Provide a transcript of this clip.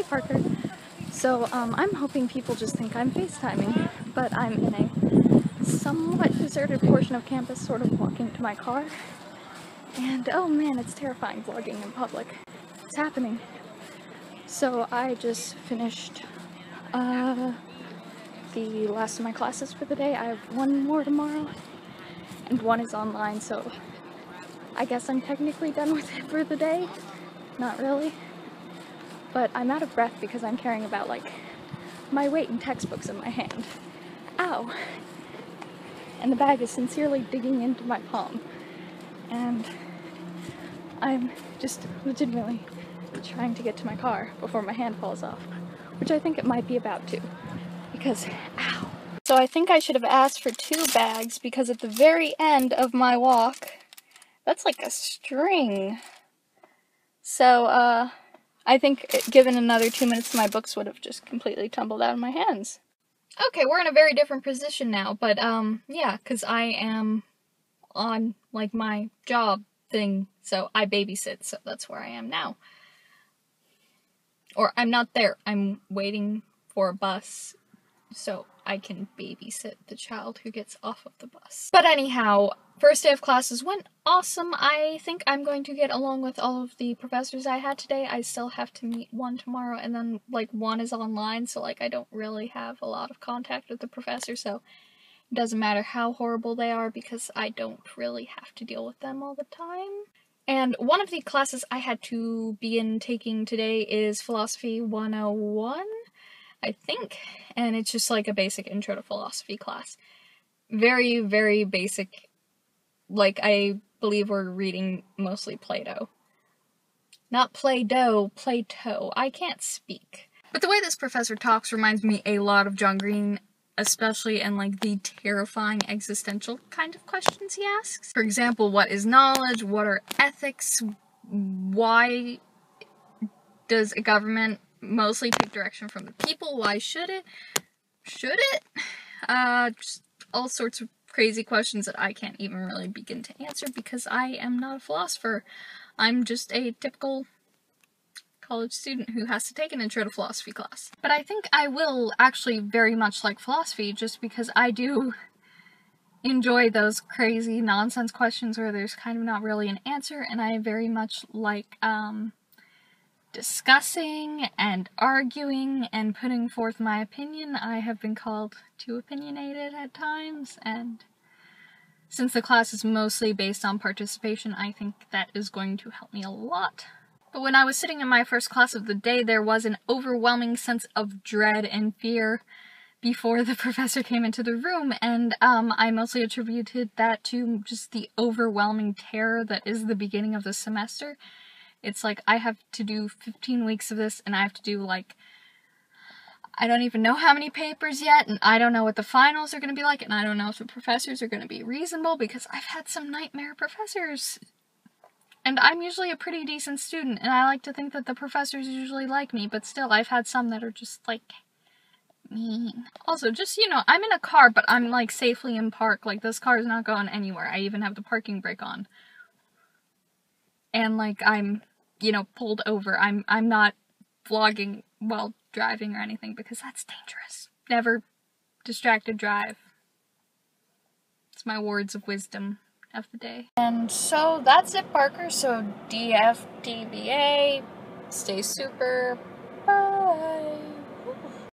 Parker. So, I'm hoping people just think I'm FaceTiming, but I'm in a somewhat deserted portion of campus, sort of walking to my car. And oh man, it's terrifying vlogging in public. It's happening. So I just finished the last of my classes for the day. I have one more tomorrow, and one is online, so I guess I'm technically done with it for the day. Not really. But I'm out of breath because I'm carrying about, like, my weight in textbooks in my hand. Ow! And the bag is sincerely digging into my palm. And I'm just legitimately trying to get to my car before my hand falls off. Which I think it might be about to. Because, ow! So I think I should have asked for 2 bags because at the very end of my walk, that's like a string. So, I think given another 2 minutes, my books would have just completely tumbled out of my hands. Okay, we're in a very different position now, but, yeah, because I am on, like, my job thing, so I babysit, so that's where I am now. Or, I'm not there, I'm waiting for a bus, so I can babysit the child who gets off of the bus. But anyhow, first day of classes went awesome. I think I'm going to get along with all of the professors I had today. I still have to meet one tomorrow, and then, like, one is online, so, like, I don't really have a lot of contact with the professor, so it doesn't matter how horrible they are because I don't really have to deal with them all the time. And one of the classes I had to begin taking today is Philosophy 101, I think, and it's just like a basic intro to philosophy class. Very, very basic. Like, I believe we're reading mostly Plato. Not Play-Doh, Plato. I can't speak. But the way this professor talks reminds me a lot of John Green, especially in, like, the terrifying existential kind of questions he asks. For example, what is knowledge? What are ethics? Why does a government mostly take direction from the people? Why should it? Should it? Just all sorts of crazy questions that I can't even really begin to answer because I am not a philosopher. I'm just a typical college student who has to take an intro to philosophy class. But I think I will actually very much like philosophy just because I do enjoy those crazy nonsense questions where there's kind of not really an answer, and I very much like, discussing and arguing and putting forth my opinion. I have been called too opinionated at times, and since the class is mostly based on participation, I think that is going to help me a lot. But when I was sitting in my first class of the day, there was an overwhelming sense of dread and fear before the professor came into the room, and I mostly attributed that to just the overwhelming terror that is the beginning of the semester. It's like, I have to do 15 weeks of this, and I have to do, like, I don't even know how many papers yet, and I don't know what the finals are going to be like, and I don't know if the professors are going to be reasonable, because I've had some nightmare professors. And I'm usually a pretty decent student, and I like to think that the professors usually like me, but still, I've had some that are just, like, mean. Also, just, you know, I'm in a car, but I'm, like, safely in park. Like, this car is not going anywhere. I even have the parking brake on. And, like, I'm, you know, pulled over. I'm not vlogging while driving or anything because that's dangerous. Never distracted drive. It's my words of wisdom of the day. And so that's it, Parker. So DFDBA, stay super,